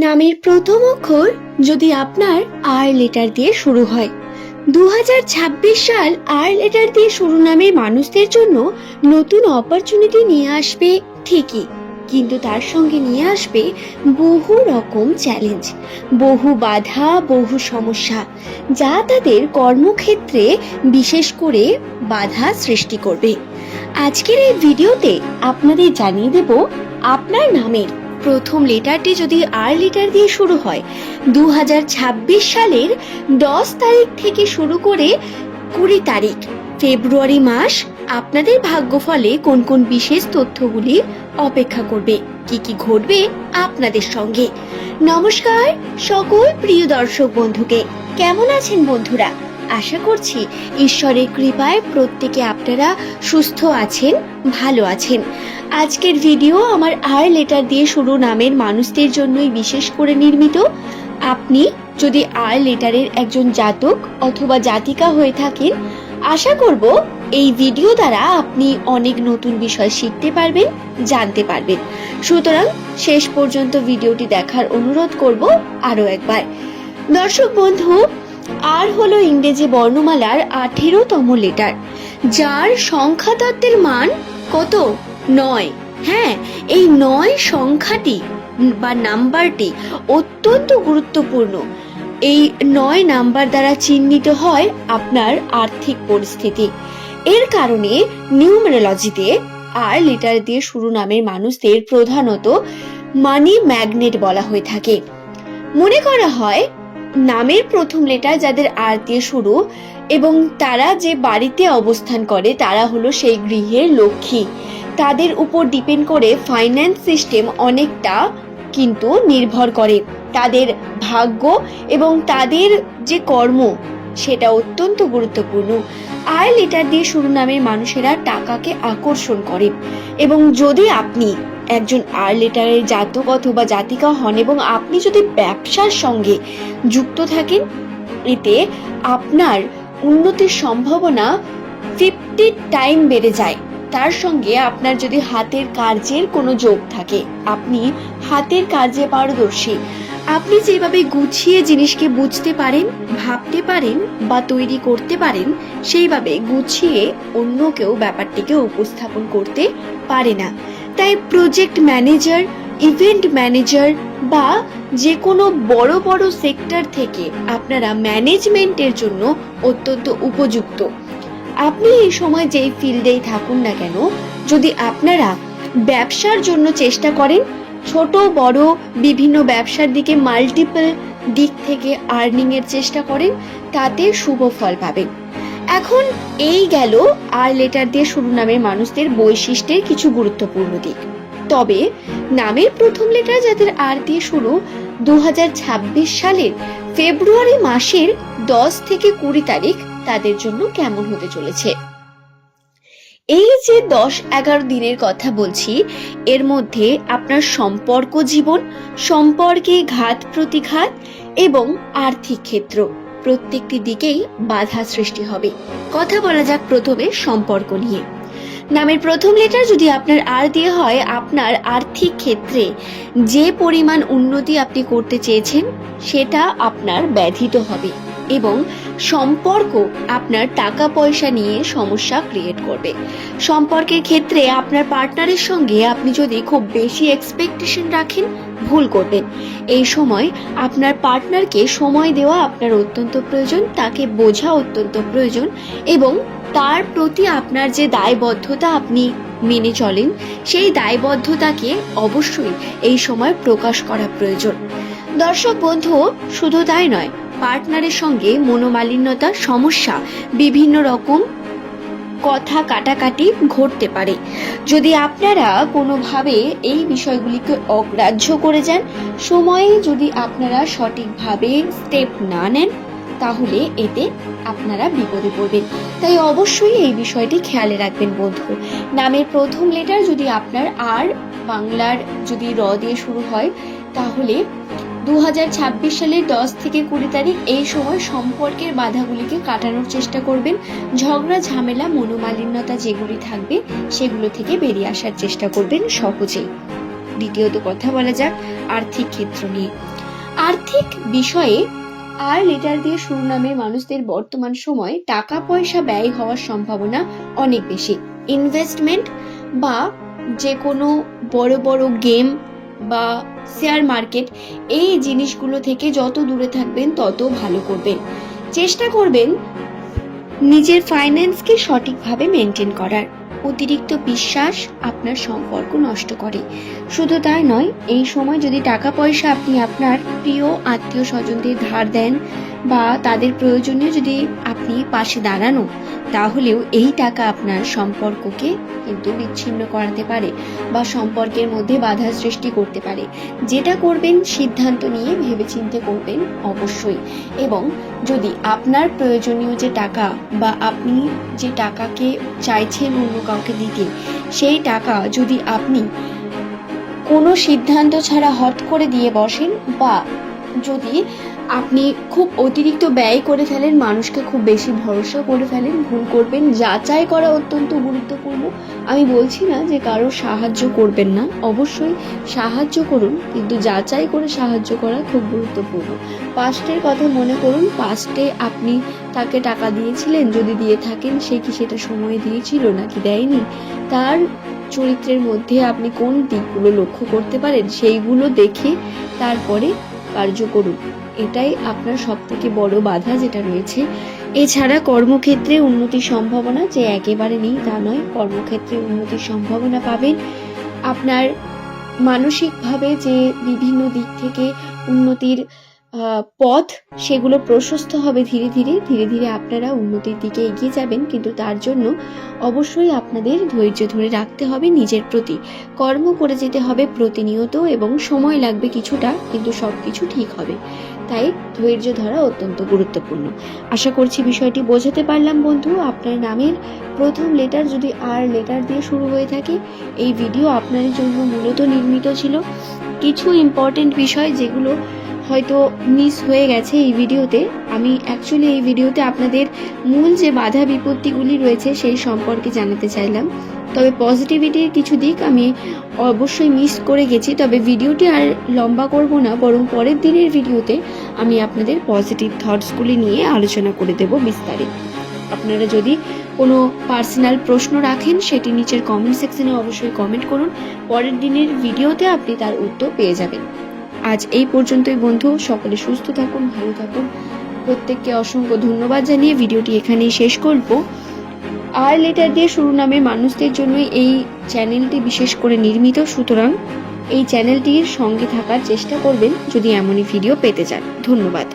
নামের প্রথম অক্ষর যদি আপনার আর লেটার দিয়ে শুরু হয়, 2026 সাল আর লেটার দিয়ে শুরু নামের মানুষদের জন্য নতুন অপরচুনিটি নিয়ে আসবে ঠিকই, কিন্তু তার সঙ্গে নিয়ে আসবে বহু রকম চ্যালেঞ্জ, বহু বাধা, বহু সমস্যা, যা তাদের কর্মক্ষেত্রে বিশেষ করে বাধা সৃষ্টি করবে। আজকের এই ভিডিওতে আপনাদের জানিয়ে দেব আপনার নামের প্রথম লেটারটি যদি আর লেটার দিয়ে শুরু হয় 2026 সালের 10 তারিখ থেকে শুরু করে 20 তারিখ ফেব্রুয়ারি মাস আপনাদের ভাগ্যফলে কোন কোন বিশেষ তথ্যগুলি অপেক্ষা করবে, কি কি ঘটবে আপনাদের সঙ্গে। নমস্কার সকল প্রিয় দর্শক বন্ধুকে, কেমন আছেন বন্ধুরা? আশা করছি ঈশ্বরের কৃপায় প্রত্যেকে আপনারা সুস্থ আছেন, ভালো আছেন। আজকের ভিডিও আমার আর লেটার দিয়ে শুরু নামের মানুষদের জন্যই বিশেষ করে নির্মিত। আপনি যদি আর লেটারের একজন জাতক অথবা জাতিকা হয়ে থাকেন, আশা করব এই ভিডিও দ্বারা আপনি অনেক নতুন বিষয় শিখতে পারবেন, জানতে পারবেন। সুতরাং শেষ পর্যন্ত ভিডিওটি দেখার অনুরোধ করব আরো একবার। দর্শক বন্ধু, আর হলো ইংরেজি বর্ণমালার 18তম লেটার, যার সংখ্যা তত্ত্বের মান কত? 9। হ্যাঁ, এই 9 সংখ্যাটি বা নাম্বারটি অত্যন্ত গুরুত্বপূর্ণ। এই 9 নাম্বার দ্বারা চিহ্নিত হয় আপনার আর্থিক পরিস্থিতি। এর কারণে নিউমেরোলজিতে আর লেটার দিয়ে শুরু নামের মানুষদের প্রধানত মানি ম্যাগনেট বলা হয়ে থাকে। মনে করা হয় নামের প্রথম লেটার যাদের আর দিয়ে শুরু এবং তারা যে বাড়িতে অবস্থান করে তারা হলো সেই গৃহের লক্ষ্মী। তাদের উপর ডিপেন্ড করে ফাইন্যান্স সিস্টেম অনেকটা কিন্তু নির্ভর করে। তাদের ভাগ্য এবং তাদের যে কর্ম সেটা অত্যন্ত গুরুত্বপূর্ণ। আর লেটার দিয়ে শুরু নামের মানুষেরা টাকাকে আকর্ষণ করে, এবং যদি আপনি একজন আর লেটারের জাতক অথবা জাতিকা হন এবং আপনি যদি ব্যবসার সঙ্গে যুক্ত থাকেন, এতে আপনার উন্নতির সম্ভাবনা 50 টাইম বেড়ে যায়। তার সঙ্গে আপনার যদি হাতের কার্যের কোনো যোগ থাকে, আপনি হাতের কার্যে পারদর্শী, আপনি যেভাবে গুছিয়ে জিনিসকে বুঝতে পারেন, ভাবতে পারেন বা তৈরি করতে পারেন, সেইভাবে গুছিয়ে অন্য কেউ ব্যাপারটিকে উপস্থাপন করতে পারে না। তাই প্রজেক্ট ম্যানেজার, ইভেন্ট ম্যানেজার বা যে কোনো বড় বড় সেক্টর থেকে আপনারা ম্যানেজমেন্টের জন্য অত্যন্ত উপযুক্ত। আপনি এই সময় যেই ফিল্ডেই থাকুন না কেন, যদি আপনারা ব্যবসার জন্য চেষ্টা করেন, ছোট বড় বিভিন্ন ব্যবসার দিকে মাল্টিপল দিক থেকে আর্নিং এর চেষ্টা করেন, তাতে শুভ ফল পাবেন। এখন এই গেল আর লেটার দিয়ে শুরু নামের মানুষদের বৈশিষ্ট্যের কিছু গুরুত্বপূর্ণ দিক। তবে নামের প্রথম লেটার যাদের আর দিয়ে শুরু 2026 সালের ফেব্রুয়ারি মাসের 10 থেকে 20 তারিখ তাদের জন্য কেমন হতে চলেছে। এই যে 10-11 দিনের কথা বলছি, এর মধ্যে আপনার সম্পর্ক জীবন, সম্পর্কে ঘাত প্রতিঘাত এবং আর্থিক ক্ষেত্র প্রত্যেকটি দিকেই বাধা সৃষ্টি হবে। কথা বলা যাক প্রথমে সম্পর্ক নিয়ে। নামের প্রথম লেটার যদি আপনার আর দিয়ে হয়, আপনার আর্থিক ক্ষেত্রে যে পরিমাণ উন্নতি আপনি করতে চেয়েছেন সেটা আপনার ব্যাধিত হবে, এবং সম্পর্ক আপনার টাকা পয়সা নিয়ে সমস্যা ক্রিয়েট করবে। সম্পর্কের ক্ষেত্রে আপনার পার্টনারের সঙ্গে আপনি যদি খুব বেশি এক্সপেকটেশন রাখেন, ভুল করবেন। এই সময় আপনার পার্টনারকে সময় দেওয়া আপনার অত্যন্ত প্রয়োজন, তাকে বোঝা অত্যন্ত প্রয়োজন, এবং তার প্রতি আপনার যে দায়বদ্ধতা আপনি মেনে চলেন, সেই দায়বদ্ধতাকে অবশ্যই এই সময় প্রকাশ করা প্রয়োজন। দর্শক বন্ধু, শুধু তাই নয়, পার্টনারের সঙ্গে মনোমালিন্যতার সমস্যা, বিভিন্ন রকম কথা কাটাকাটি ঘটতে পারে। যদি আপনারা কোনোভাবে এই বিষয়গুলিকে অগ্রাহ্য করে যান, সময়ে যদি আপনারা সঠিকভাবে স্টেপ না নেন, তাহলে এতে আপনারা বিপদে পড়বেন। তাই অবশ্যই এই বিষয়টি খেয়ালে রাখবেন বন্ধু। নামের প্রথম লেটার যদি আপনার আর বাংলার যদি র দিয়ে শুরু হয়, তাহলে 2026 সালের 10 থেকে 20 তারিখ এই সময় সম্পর্কের বাধাগুলিকে কাটানোর চেষ্টা করবেন। ঝগড়া ঝামেলা মনোমালিন্যতা যেগুলি থাকবে সেগুলো থেকে বেরিয়ে আসার চেষ্টা করবেন সহজেই। দ্বিতীয়ত কথা বলা যাক আর্থিক ক্ষেত্র নিয়ে। আর্থিক বিষয়ে আর লেটার দিয়ে শুরু নামের মানুষদের বর্তমান সময়ে টাকা পয়সা ব্যয় হওয়ার সম্ভাবনা অনেক বেশি। ইনভেস্টমেন্ট বা যে কোনো বড় বড় গেম বা শেয়ার মার্কেট, এই জিনিসগুলো থেকে যত দূরে থাকবেন তত ভালো করবেন। চেষ্টা করবেন নিজের ফাইন্যান্সকে সঠিকভাবে মেনটেন করার। অতিরিক্ত বিশ্বাস আপনার সম্পর্ক নষ্ট করে। শুধু তাই নয়, এই সময় যদি টাকা পয়সা আপনি আপনার প্রিয় আত্মীয় স্বজনদের ধার দেন বা তাদের প্রয়োজনে যদি আপনি পাশে দাঁড়ানো, তাহলেও এই টাকা আপনার সম্পর্ককে কিন্তু বিচ্ছিন্ন করাতে পারে বা সম্পর্কের মধ্যে বাধা সৃষ্টি করতে পারে। যেটা করবেন সিদ্ধান্ত নিয়ে ভেবেচিন্তে করবেন অবশ্যই। এবং যদি আপনার প্রয়োজনীয় যে টাকা বা আপনি যে টাকাকে চাইছেন অন্য কাউকে দিতে, সেই টাকা যদি আপনি কোনো সিদ্ধান্ত ছাড়া হট করে দিয়ে বসেন বা যদি আপনি খুব অতিরিক্ত ব্যয় করে ফেলেন, মানুষকে খুব বেশি ভরসা করে ফেলেন, ভুল করবেন। যাচাই করা অত্যন্ত গুরুত্বপূর্ণ। আমি বলছি না যে কারো সাহায্য করবেন না, অবশ্যই সাহায্য করুন, কিন্তু যাচাই করে সাহায্য করা খুব গুরুত্বপূর্ণ। পাস্টের কথা মনে করুন, পাস্টে আপনি তাকে টাকা দিয়েছিলেন, যদি দিয়ে থাকেন সে কি সেটা সময় দিয়েছিল নাকি দেয়নি, তার চরিত্রের মধ্যে আপনি কোন দিকগুলো লক্ষ্য করতে পারেন সেইগুলো দেখে তারপরে কার্য করুন। এটাই আপনার সব থেকে বড় বাধা যেটা রয়েছে। এছাড়া কর্মক্ষেত্রে উন্নতির সম্ভাবনা যে একেবারে নেই তা নয়, কর্মক্ষেত্রে উন্নতির সম্ভাবনা পাবেন। আপনার মানসিকভাবে যে বিভিন্ন দিক থেকে উন্নতির পথ, সেগুলো প্রশস্ত হবে ধীরে ধীরে ধীরে ধীরে আপনারা উন্নতির দিকে এগিয়ে যাবেন। কিন্তু তার জন্য অবশ্যই আপনাদের ধৈর্য ধরে রাখতে হবে নিজের প্রতি, কর্ম করে যেতে হবে প্রতিনিয়ত, এবং সময় লাগবে কিছুটা, কিন্তু সবকিছু ঠিক হবে। তাই ধৈর্য ধরা অত্যন্ত গুরুত্বপূর্ণ। আশা করছি বিষয়টি বোঝাতে পারলাম বন্ধু। আপনার নামের প্রথম লেটার যদি আর লেটার দিয়ে শুরু হয়ে থাকে, এই ভিডিও আপনার জন্য মূলত নির্মিত ছিল। কিছু ইম্পর্টেন্ট বিষয় যেগুলো হয়তো মিস হয়ে গেছে এই ভিডিওতে, আমি অ্যাকচুয়ালি এই ভিডিওতে আপনাদের মূল যে বাধা বিপত্তিগুলি রয়েছে সেই সম্পর্কে জানাতে চাইলাম। তবে পজিটিভিটির কিছু দিক আমি অবশ্যই মিস করে গেছি। তবে ভিডিওটি আর লম্বা করব না, বরং পরের দিনের ভিডিওতে আমি আপনাদের পজিটিভ থটসগুলি নিয়ে আলোচনা করে দেব বিস্তারিত। আপনারা যদি কোনো পার্সোনাল প্রশ্ন রাখেন সেটি নিচের কমেন্ট সেকশনে অবশ্যই কমেন্ট করুন। পরের দিনের ভিডিওতে আপনি তার উত্তর পেয়ে যাবেন। আজ এই পর্যন্তই বন্ধু, সকলে সুস্থ থাকুন, ভালো থাকুন। প্রত্যেককে অসংখ্য ধন্যবাদ জানিয়ে ভিডিওটি এখানেই শেষ করব। আর লেটার দিয়ে শুরু নামের মানুষদের জন্যই এই চ্যানেলটি বিশেষ করে নির্মিত, সুতরাং এই চ্যানেলটির সঙ্গে থাকার চেষ্টা করবেন যদি এমনই ভিডিও পেতে চান। ধন্যবাদ।